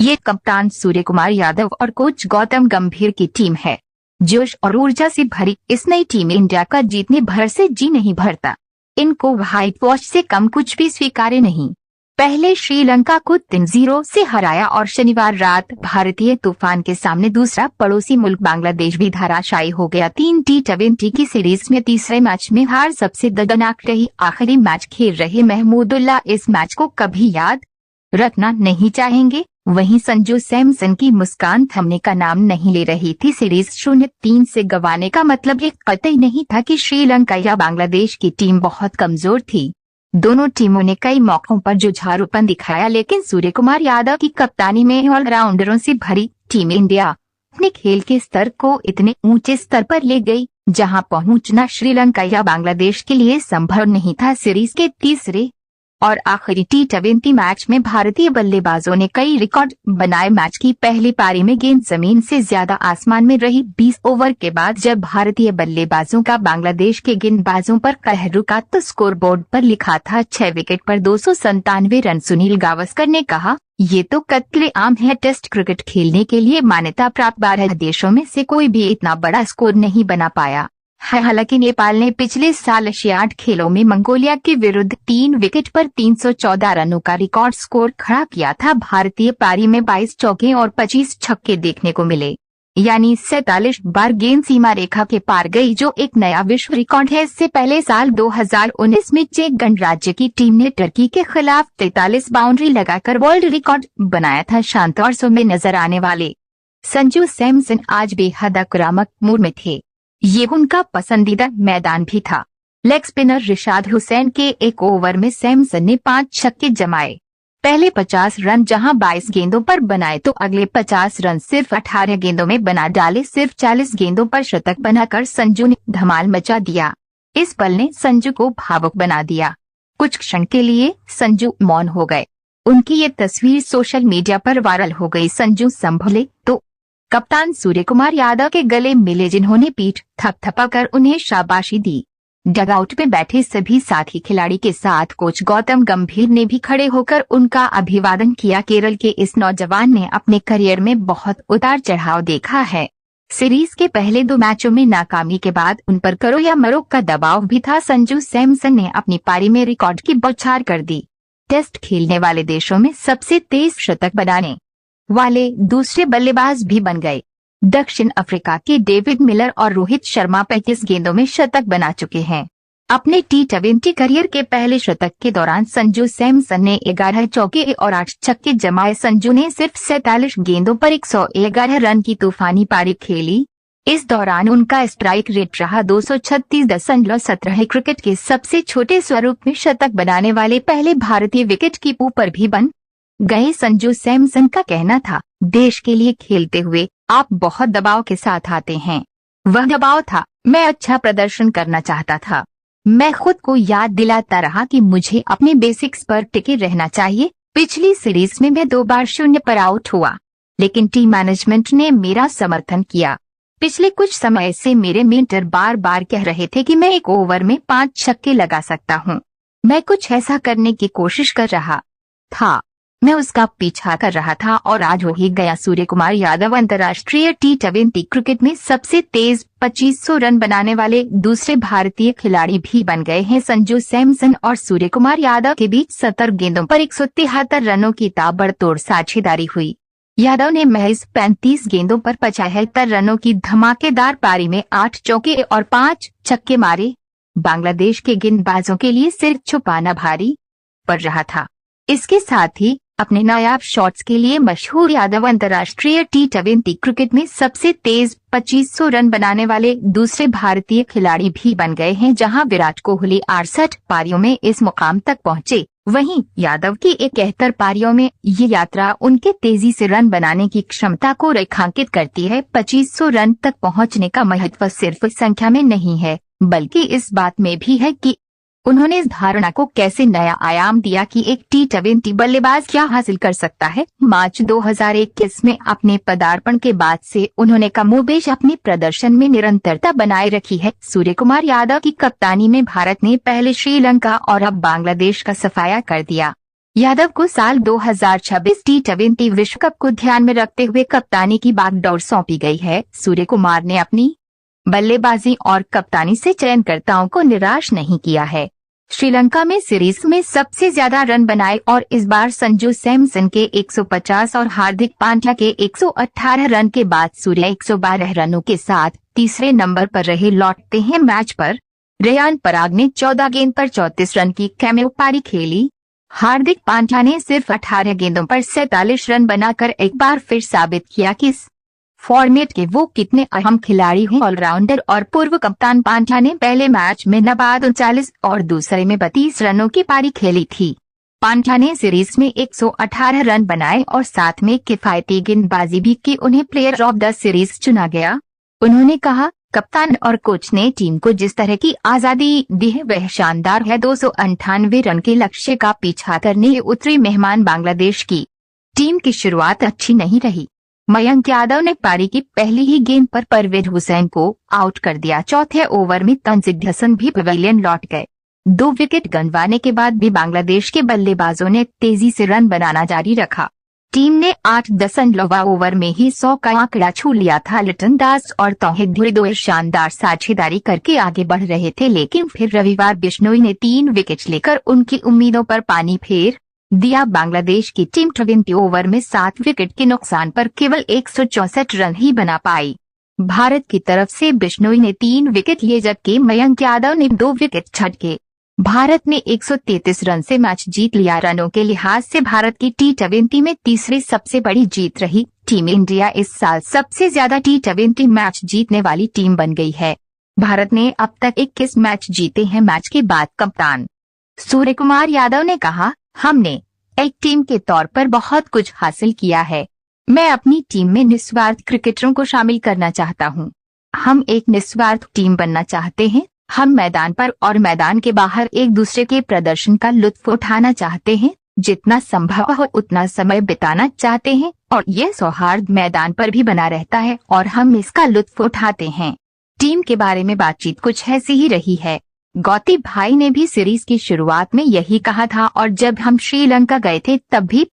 ये कप्तान सूर्य कुमार यादव और कोच गौतम गंभीर की टीम है। जोश और ऊर्जा से भरी इस नई टीम इंडिया का जीतने भर से जी नहीं भरता। इनको व्हाइट वॉश से कम कुछ भी स्वीकार्य नहीं। पहले श्रीलंका को 3-0 से हराया और शनिवार रात भारतीय तूफान के सामने दूसरा पड़ोसी मुल्क बांग्लादेश भी धराशायी हो गया। 3 T20 की सीरीज में तीसरे मैच में हार सबसे दर्दनाक रही। आखिरी मैच खेल रहे महमूदुल्लाह इस मैच को कभी याद रखना नहीं चाहेंगे। वहीं संजू सैमसन की मुस्कान थमने का नाम नहीं ले रही थी। सीरीज 0-3 से गंवाने का मतलब ये कतई नहीं था कि श्रीलंका या बांग्लादेश की टीम बहुत कमजोर थी। दोनों टीमों ने कई मौकों पर जुझारूपन दिखाया, लेकिन सूर्य कुमार यादव की कप्तानी में ऑलराउंडरों से भरी टीम इंडिया अपने खेल के स्तर को इतने ऊंचे स्तर पर ले गई जहां पहुंचना श्रीलंका या बांग्लादेश के लिए संभव नहीं था। सीरीज के तीसरे और आखिरी T20 मैच में भारतीय बल्लेबाजों ने कई रिकॉर्ड बनाए। मैच की पहली पारी में गेंद जमीन से ज्यादा आसमान में रही। 20 ओवर के बाद जब भारतीय बल्लेबाजों का बांग्लादेश के गेंदबाजों पर कहर रुका तो स्कोरबोर्ड पर लिखा था 6 विकेट पर 297 रन। सुनील गावस्कर ने कहा, ये तो कत्लेआम है। टेस्ट क्रिकेट खेलने के लिए मान्यता प्राप्त 12 देशों में से कोई भी इतना बड़ा स्कोर नहीं बना पाया है। हालांकि नेपाल ने पिछले साल एशियाड खेलों में मंगोलिया के विरुद्ध 3 विकेट पर 314 रनों का रिकॉर्ड स्कोर खड़ा किया था। भारतीय पारी में 22 चौके और 25 छक्के देखने को मिले, यानी 47 बार गेंद सीमा रेखा के पार गई, जो एक नया विश्व रिकॉर्ड है। इससे पहले साल 2019 में चेक गणराज्य की टीम ने टर्की के खिलाफ 43 बाउंड्री लगाकर वर्ल्ड रिकॉर्ड बनाया था। शांत और सौम्य नजर आने वाले संजू सैमसन आज बेहद आक्रामक मूड में थे। ये उनका पसंदीदा मैदान भी था। लेग स्पिनर रिशाद हुसैन के एक ओवर में सैमसन ने 5 छक्के जमाए। पहले 50 रन जहां 22 गेंदों पर बनाए तो अगले 50 रन सिर्फ 18 गेंदों में बना डाले। सिर्फ 40 गेंदों पर शतक बनाकर संजू ने धमाल मचा दिया। इस पल ने संजू को भावुक बना दिया। कुछ क्षण के लिए संजू मौन हो गए। उनकी ये तस्वीर सोशल मीडिया पर वायरल हो गई। संजू संभले तो कप्तान सूर्य कुमार यादव के गले मिले, जिन्होंने पीठ थपथपाकर उन्हें शाबाशी दी। डगआउट में बैठे सभी साथी खिलाड़ी के साथ कोच गौतम गंभीर ने भी खड़े होकर उनका अभिवादन किया। केरल के इस नौजवान ने अपने करियर में बहुत उतार चढ़ाव देखा है। सीरीज के पहले 2 मैचों में नाकामी के बाद उन पर करो या मरो का दबाव भी था। संजू सैमसन ने अपनी पारी में रिकॉर्ड की बौछार कर दी। टेस्ट खेलने वाले देशों में सबसे तेज शतक बनाने वाले दूसरे बल्लेबाज भी बन गए। दक्षिण अफ्रीका के डेविड मिलर और रोहित शर्मा 35 गेंदों में शतक बना चुके हैं। अपने T20 करियर के पहले शतक के दौरान संजू सैमसन ने 11 चौके और 8 छक्के जमाए। संजू ने सिर्फ 47 गेंदों पर 111 रन की तूफानी पारी खेली। इस दौरान उनका स्ट्राइक रेट रहा 236.17। क्रिकेट के सबसे छोटे स्वरूप में शतक बनाने वाले पहले भारतीय विकेट कीपर भी बन गए। संजू सैमसन का कहना था, देश के लिए खेलते हुए आप बहुत दबाव के साथ आते हैं। वह दबाव था, मैं अच्छा प्रदर्शन करना चाहता था। मैं खुद को याद दिलाता रहा कि मुझे अपने बेसिक्स पर टिके रहना चाहिए। पिछली सीरीज में मैं 2 बार 0 पर आउट हुआ, लेकिन टीम मैनेजमेंट ने मेरा समर्थन किया। पिछले कुछ समय से मेरे मेंटर बार बार कह रहे थे कि मैं एक ओवर में 5 छक्के लगा सकता हूँ। मैं कुछ ऐसा करने की कोशिश कर रहा था। मैं उसका पीछा कर रहा था और आज हो ही गया। सूर्य कुमार यादव अंतर्राष्ट्रीय T20 क्रिकेट में सबसे तेज 2500 रन बनाने वाले दूसरे भारतीय खिलाड़ी भी बन गए हैं। संजू सैमसन और सूर्य कुमार यादव के बीच 70 गेंदों पर 173 रनों की ताबड़तोड़ साझेदारी हुई। यादव ने महज 35 गेंदों पर 75 रनों की धमाकेदार पारी में 8 चौके और 5 छक्के मारे। बांग्लादेश के गेंदबाजों के लिए सिर छुपाना भारी पड़ रहा था। इसके साथ ही अपने नायाब शॉट्स के लिए मशहूर यादव अंतर्राष्ट्रीय T20 क्रिकेट में सबसे तेज 2500 रन बनाने वाले दूसरे भारतीय खिलाड़ी भी बन गए हैं। जहां विराट कोहली 68 पारियों में इस मुकाम तक पहुंचे, वहीं यादव की 71 पारियों में ये यात्रा उनके तेजी से रन बनाने की क्षमता को रेखांकित करती है। 2500 रन तक पहुंचने का महत्व सिर्फ संख्या में नहीं है, बल्कि इस बात में भी है कि उन्होंने इस धारणा को कैसे नया आयाम दिया कि एक T20 बल्लेबाज क्या हासिल कर सकता है। मार्च 2021 में अपने पदार्पण के बाद से उन्होंने कमोबेश अपने प्रदर्शन में निरंतरता बनाए रखी है। सूर्य कुमार यादव की कप्तानी में भारत ने पहले श्रीलंका और अब बांग्लादेश का सफाया कर दिया। यादव को साल 2026 टी20 विश्व कप को ध्यान में रखते हुए कप्तानी की बागडोर सौंपी गई है। सूर्य कुमार ने अपनी बल्लेबाजी और कप्तानी से चयनकर्ताओं को निराश नहीं किया है। श्रीलंका में सीरीज में सबसे ज्यादा रन बनाए और इस बार संजू सैमसन के 150 और हार्दिक पांड्या के 118 रन के बाद सूर्य 112 रनों के साथ तीसरे नंबर पर रहे। लौटते हैं मैच पर। रेयान पराग ने 14 गेंद पर 34 रन की कैमियो पारी खेली। हार्दिक पांड्या ने सिर्फ 18 गेंदों पर 47 रन बनाकर एक बार फिर साबित किया कि इस फॉर्मेट के वो कितने अहम खिलाड़ी हैं। ऑलराउंडर और पूर्व कप्तान पांड्या ने पहले मैच में नबाद 39 और दूसरे में 32 रनों की पारी खेली थी। पांड्या ने सीरीज में 118 रन बनाए और साथ में किफायती गेंदबाजी भी की। उन्हें प्लेयर ऑफ द सीरीज चुना गया। उन्होंने कहा, कप्तान और कोच ने टीम को जिस तरह की आजादी दी है वह शानदार है। 298 रन के लक्ष्य का पीछा करने उतरी मेहमान बांग्लादेश की टीम की शुरुआत अच्छी नहीं रही। मयंक यादव ने पारी की पहली ही गेंद पर परवेज हुसैन को आउट कर दिया। चौथे ओवर में तंजीद हसन भी पवेलियन लौट गए। 2 विकेट गंवाने के बाद भी बांग्लादेश के बल्लेबाजों ने तेजी से रन बनाना जारी रखा। टीम ने 8 ओवर में ही 100 का आंकड़ा छू लिया था। लिटन दास और तौहीद धुरीदोर शानदार साझेदारी करके आगे बढ़ रहे थे, लेकिन फिर रविवार बिश्नोई ने 3 विकेट लेकर उनकी उम्मीदों पर पानी फेर दिया। बांग्लादेश की टीम 20 ओवर में 7 विकेट के नुकसान पर केवल 164 रन ही बना पाई। भारत की तरफ से बिश्नोई ने 3 विकेट लिए जबकि मयंक यादव ने 2 विकेट छटके। भारत ने 133 रन से मैच जीत लिया। रनों के लिहाज से भारत की टी20 में तीसरी सबसे बड़ी जीत रही। टीम इंडिया इस साल सबसे ज्यादा टी20 मैच जीतने वाली टीम बन गई है। भारत ने अब तक 21 मैच जीते हैं। मैच के बाद कप्तान सूर्य कुमार यादव ने कहा, हमने एक टीम के तौर पर बहुत कुछ हासिल किया है। मैं अपनी टीम में निस्वार्थ क्रिकेटरों को शामिल करना चाहता हूं। हम एक निस्वार्थ टीम बनना चाहते हैं। हम मैदान पर और मैदान के बाहर एक दूसरे के प्रदर्शन का लुत्फ उठाना चाहते हैं। जितना संभव हो उतना समय बिताना चाहते हैं और यह सौहार्द मैदान पर भी बना रहता है और हम इसका लुत्फ उठाते हैं। टीम के बारे में बातचीत कुछ ऐसी ही रही है। गौती भाई ने भी सीरीज की शुरुआत में यही कहा था और जब हम श्रीलंका गए थे तब भी